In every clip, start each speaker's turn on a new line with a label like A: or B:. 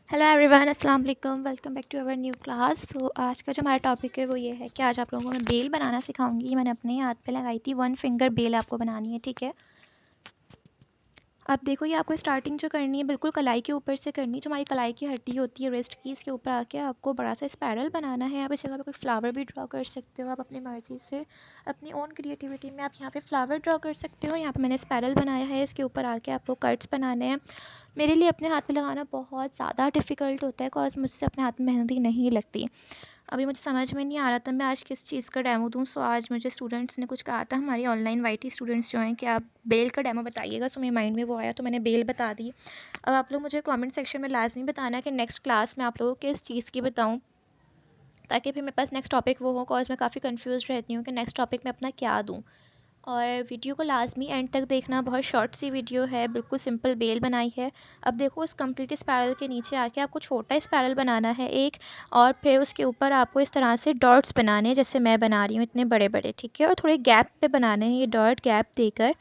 A: Hello everyone, अस्सलाम वालेकुम। Welcome back to our new class. आज का जो हमारा टॉपिक है वो ये है कि आज आप लोगों को मैं बेल बनाना सिखाऊंगी। मैंने अपने हाथ पे लगाई थी, 1 फिंगर बेल आपको बनानी है, ठीक है। अब देखो, ये आपको स्टार्टिंग जो करनी है बिल्कुल कलाई के ऊपर से करनी है। जो हमारी कलाई की हड्डी होती है रेस्ट की, इसके ऊपर आके आपको बड़ा सा स्पायरल बनाना है। आप इस जगह पे कोई फ्लावर भी ड्रॉ कर सकते हो, आप अपनी मर्ज़ी से, अपनी ओन क्रिएटिविटी में आप यहाँ पे फ्लावर ड्रॉ कर सकते हो। यहाँ पे मैंने स्पायरल बनाया है, इसके ऊपर आके आपको कट्स बनाने हैं। मेरे लिए अपने हाथ पे लगाना बहुत ज़्यादा डिफ़िकल्ट होता है, बिकॉज़ मुझसे अपने हाथ में मेहंदी नहीं लगती। अभी मुझे समझ में नहीं आ रहा था मैं आज किस चीज़ का डेमो दूँ। सो आज मुझे स्टूडेंट्स ने कुछ कहा था, हमारी ऑनलाइन वाईटी स्टूडेंट्स जो हैं, कि आप बेल का डेमो बताइएगा। सो मेरे माइंड में वो आया, तो मैंने बेल बता दी। अब आप लोग मुझे कमेंट सेक्शन में लाज़मी बताना कि नेक्स्ट क्लास में आप लोगों को किस चीज़ की बताऊँ, ताकि फिर मेरे पास नेक्स्ट टॉपिक वो हो। बिकॉज़ मैं काफ़ी कन्फ्यूज़्ड रहती हूँ कि नेक्स्ट टॉपिक में अपना क्या दूँ। और वीडियो को लाज़मी एंड तक देखना। बहुत शॉर्ट सी वीडियो है, बिल्कुल सिंपल बेल बनाई है। अब देखो, उस कंप्लीट स्पायरल के नीचे आके आपको छोटा स्पायरल बनाना है एक, और फिर उसके ऊपर आपको इस तरह से डॉट्स बनाने हैं, जैसे मैं बना रही हूँ इतने बड़े बड़े, ठीक है। और थोड़े गैप पे बनाने हैं, ये डॉट गैप देकर।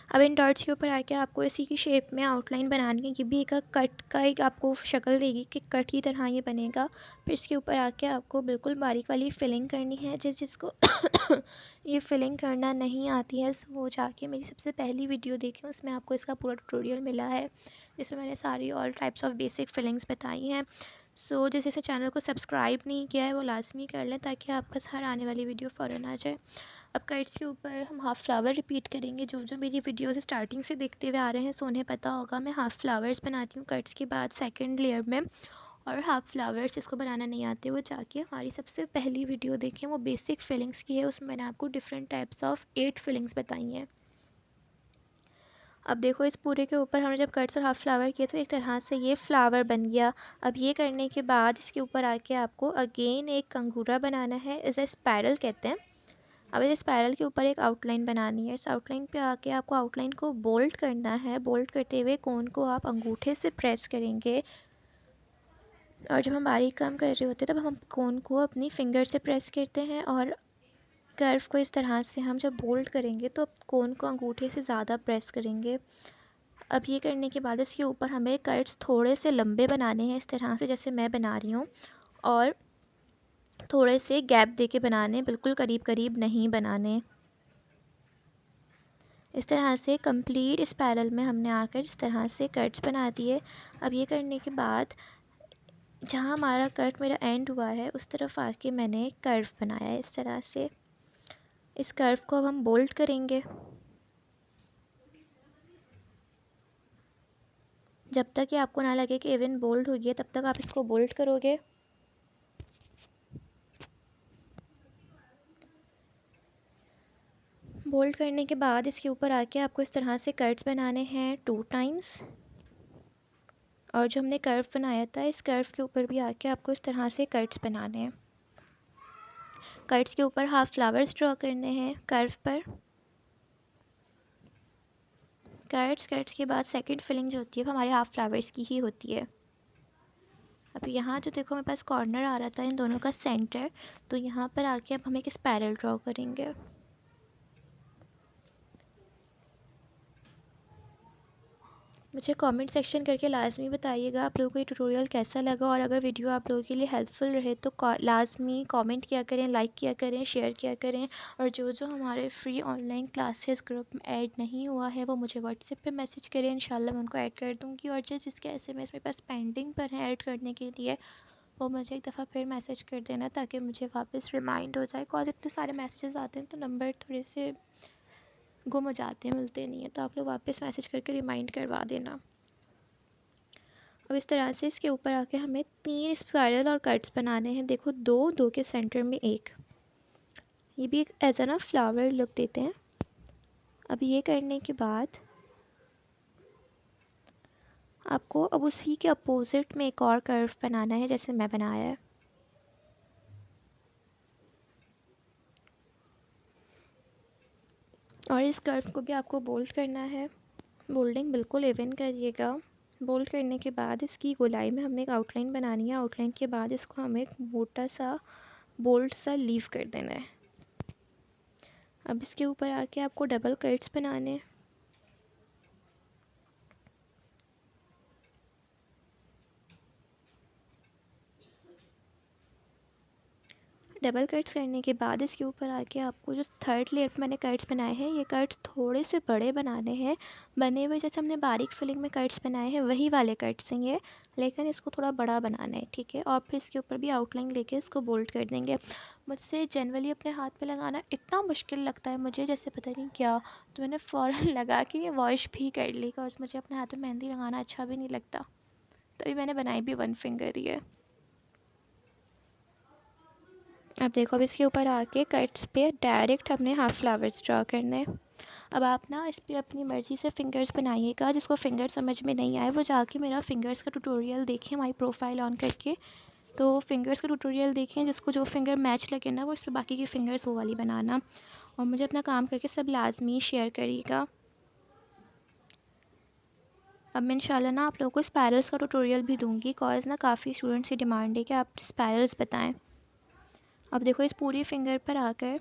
A: अब इन डॉट्स के ऊपर आके आपको इसी की शेप में आउटलाइन बनानी है। ये भी एक कट का एक आपको शक्ल देगी कि कट की तरह ये बनेगा। फिर इसके ऊपर आके आपको बिल्कुल बारीक वाली फिलिंग करनी है। जिसको ये फिलिंग करना नहीं आती है, वो जाके मेरी सबसे पहली वीडियो देखें, उसमें आपको इसका पूरा ट्यूटोरियल मिला है, जिसमें मैंने सारी all types of basic fillings बताई हैं। सो जैसे चैनल को सब्सक्राइब नहीं किया है वो लाजमी कर लें, ताकि आपके पास हर आने वाली वीडियो फ़ौरन आ जाए। अब कट्स के ऊपर हम हाफ़ फ्लावर रिपीट करेंगे। जो जो मेरी वीडियोस स्टार्टिंग से देखते हुए आ रहे हैं, सो उन्हें पता होगा मैं हाफ़ फ्लावर्स बनाती हूँ कट्स के बाद सेकंड लेयर में। और हाफ़ फ्लावर्स जिसको बनाना नहीं आते, वो जाके हमारी सबसे पहली वीडियो देखें, वो बेसिक फिलिंग्स की है। उसमें मैंने आपको डिफरेंट टाइप्स ऑफ 8 फिलिंग्स बताई हैं। अब देखो, इस पूरे के ऊपर हमने जब कट्स और हाफ़ फ्लावर किए तो एक तरह से ये फ्लावर बन गया। अब ये करने के बाद इसके ऊपर आके आपको अगेन एक कंगूरा बनाना है, इसे स्पायरल कहते हैं। अब इस स्पायरल के ऊपर एक आउटलाइन बनानी है। इस आउटलाइन पे आके आपको आउटलाइन को बोल्ड करना है। बोल्ड करते हुए कोन को आप अंगूठे से प्रेस करेंगे, और जब हम बारीक काम कर रहे होते हैं तब हम कोन को अपनी फिंगर से प्रेस करते हैं, और कर्व को इस तरह से हम जब बोल्ड करेंगे तो कोन को अंगूठे से ज़्यादा प्रेस करेंगे। अब ये करने के बाद इसके ऊपर हमें कट्स थोड़े से लंबे बनाने हैं, इस तरह से जैसे मैं बना रही हूँ, और थोड़े से गैप दे के बनाने, बिल्कुल करीब करीब नहीं बनाने। इस तरह से कंप्लीट स्पायरल में हमने आकर इस तरह से कट्स बना दिए। अब ये करने के बाद जहाँ हमारा कट मेरा एंड हुआ है, उस तरफ आके मैंने एक कर्व बनाया है इस तरह से। इस कर्व को अब हम बोल्ड करेंगे। जब तक ये आपको ना लगे कि इवन बोल्ड हो गया, तब तक आप इसको बोल्ड करोगे। बोल्ड करने के बाद इसके ऊपर आके आपको इस तरह से कट्स बनाने हैं 2 टाइम्स। और जो हमने कर्व बनाया था, इस कर्व के ऊपर भी आके आपको इस तरह से कट्स बनाने हैं। कट्स के ऊपर हाफ फ्लावर्स ड्रॉ करने हैं कर्व पर। कट्स के बाद सेकंड फिलिंग जो होती है वो हमारे हाफ फ्लावर्स की ही होती है। अब यहाँ जो देखो मेरे पास कॉर्नर आ रहा था इन दोनों का सेंटर, तो यहाँ पर आके अब हम एक स्पायरल ड्रॉ करेंगे। मुझे कमेंट सेक्शन करके लाजमी बताइएगा आप लोगों को ये ट्यूटोरियल कैसा लगा, और अगर वीडियो आप लोगों के लिए हेल्पफुल रहे तो लाजमी कमेंट किया करें, लाइक किया करें, शेयर किया करें। और जो जो हमारे फ्री ऑनलाइन क्लासेस ग्रुप में ऐड नहीं हुआ है, वो मुझे व्हाट्सएप पे मैसेज करें, इंशाल्लाह मैं उनको ऐड कर दूँगी। और जिसके एसएमएस मेरे पास पेंडिंग पर है ऐड करने के लिए, वो मुझे एक दफ़ा फिर मैसेज कर देना, ताकि मुझे वापस रिमाइंड हो जाए। कॉल इतने सारे मैसेजेस आते हैं तो नंबर थोड़े से गुम हो जाते हैं, मिलते नहीं हैं, तो आप लोग वापस मैसेज करके रिमाइंड करवा देना। अब इस तरह से इसके ऊपर आके हमें 3 स्पायरल और कट्स बनाने हैं। देखो, दो दो के सेंटर में एक, ये भी एक एज ना फ्लावर लुक देते हैं। अब ये करने के बाद आपको अब उसी के अपोजिट में एक और कर्व बनाना है, जैसे मैं बनाया है। और इस कर्व को भी आपको बोल्ड करना है। बोल्डिंग बिल्कुल इवन करिएगा। बोल्ड करने के बाद इसकी गोलाई में हमने एक आउटलाइन बनानी है। आउटलाइन के बाद इसको हमें एक मोटा सा बोल्ड सा लीव कर देना है। अब इसके ऊपर आके आपको डबल कट्स बनाने हैं। डबल कट्स करने के बाद इसके ऊपर आके आपको जो थर्ड लेयर पे मैंने कट्स बनाए हैं, ये कट्स थोड़े से बड़े बनाने हैं। बने हुए जैसे हमने बारीक फिलिंग में कट्स बनाए हैं वही वाले कट्स हैं ये, लेकिन इसको थोड़ा बड़ा बनाना है, ठीक है। और फिर इसके ऊपर भी आउटलाइन लेके इसको बोल्ड कर देंगे। मुझसे जनरली अपने हाथ पे लगाना इतना मुश्किल लगता है मुझे, जैसे पता नहीं क्या, तो मैंने फ़ौरन लगा के ये वॉश भी कर ली, और मुझे अपने हाथ में मेहंदी लगाना अच्छा भी नहीं लगता, तभी मैंने बनाई भी वन फिंगर ही है। अब देखो, अब इसके ऊपर आके कट्स पे डायरेक्ट हमने हाफ फ्लावर्स ड्रा करने हैं। अब आप ना इस पे अपनी मर्ज़ी से फ़िंगर्स बनाइएगा। जिसको फ़िंगर समझ में नहीं आए वो जाके मेरा फ़िंगर्स का ट्यूटोरियल देखें हमारी प्रोफाइल ऑन करके। तो फ़िंगर्स का ट्यूटोरियल देखें, जिसको जो फ़िंगर मैच लगे ना वो इस पे बाकी की फ़िंगर्स वो वाली बनाना। और मुझे अपना काम करके सब लाजमी शेयर करिएगा। अब मैं इंशाल्लाह ना आप लोगों को स्पायरल्स का ट्यूटोरियल भी दूँगी, कॉज़ ना काफ़ी स्टूडेंट्स की डिमांड है कि आप स्पायरल्स बताएँ। अब देखो, इस पूरी फ़िंगर पर आकर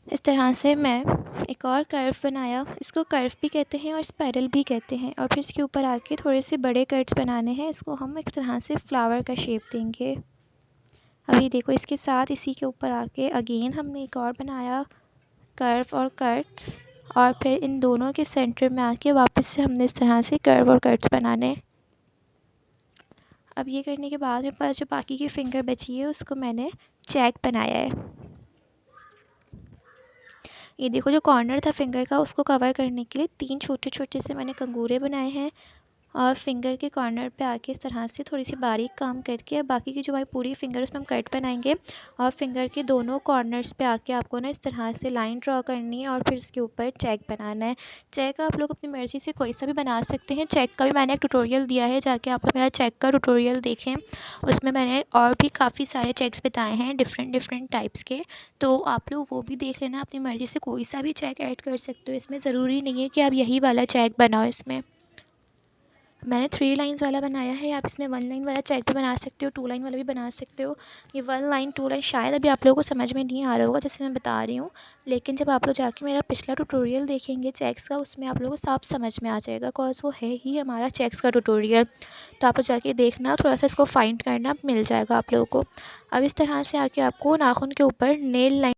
A: इस तरह से मैं एक और कर्व बनाया। इसको कर्व भी कहते हैं और स्पाइरल भी कहते हैं। और फिर इसके ऊपर आके थोड़े से बड़े कट्स बनाने हैं। इसको हम एक तरह से फ्लावर का शेप देंगे। अभी देखो, इसके साथ इसी के ऊपर आके अगेन हमने एक और बनाया कर्व और कट्स, और फिर इन दोनों के सेंटर में आके वापस से हमने इस तरह से कर्व और कट्स बनाने। अब ये करने के बाद मेरे पास जो बाकी की फ़िंगर बची है उसको मैंने चेक बनाया है। ये देखो, जो कॉर्नर था फिंगर का उसको कवर करने के लिए 3 छोटे-छोटे से मैंने कंगूरे बनाए हैं, और फिंगर के कॉर्नर पे आके इस तरह से थोड़ी सी बारीक काम करके बाकी की जो हमारी पूरी फिंगर उसमें हम कट बनाएंगे। और फिंगर के दोनों कॉर्नर्स पे आके आपको ना इस तरह से लाइन ड्रॉ करनी है, और फिर इसके ऊपर चेक बनाना है। चेक आप लोग अपनी मर्ज़ी से कोई सा भी बना सकते हैं। चेक का भी मैंने एक ट्यूटोरियल दिया है, जाके आप लोग मेरा चेक का ट्यूटोरियल देखें। उसमें मैंने और भी काफ़ी सारे चेक्स बताए हैं डिफरेंट डिफरेंट टाइप्स के, तो आप लोग वो भी देख लेना। अपनी मर्ज़ी से कोई सा भी चेक ऐड कर सकते हो इसमें, ज़रूरी नहीं है कि आप यही वाला चेक बनाओ। इसमें मैंने 3 लाइन्स वाला बनाया है। आप इसमें 1 लाइन वाला चेक भी बना सकते हो, 2 लाइन वाला भी बना सकते हो। ये 1 लाइन 2 लाइन शायद अभी आप लोगों को समझ में नहीं आ रहा होगा जैसे मैं बता रही हूँ, लेकिन जब आप लोग जाके मेरा पिछला ट्यूटोरियल देखेंगे चेक्स का, उसमें आप लोगों को साफ समझ में आ जाएगा, कॉज वो है ही हमारा चेक्स का ट्यूटोरियल। तो आप लोग जाके देखना, थोड़ा सा इसको फाइंड करना, मिल जाएगा आप लोगों को। अब इस तरह से आके आपको नाखून के ऊपर नेल लाइन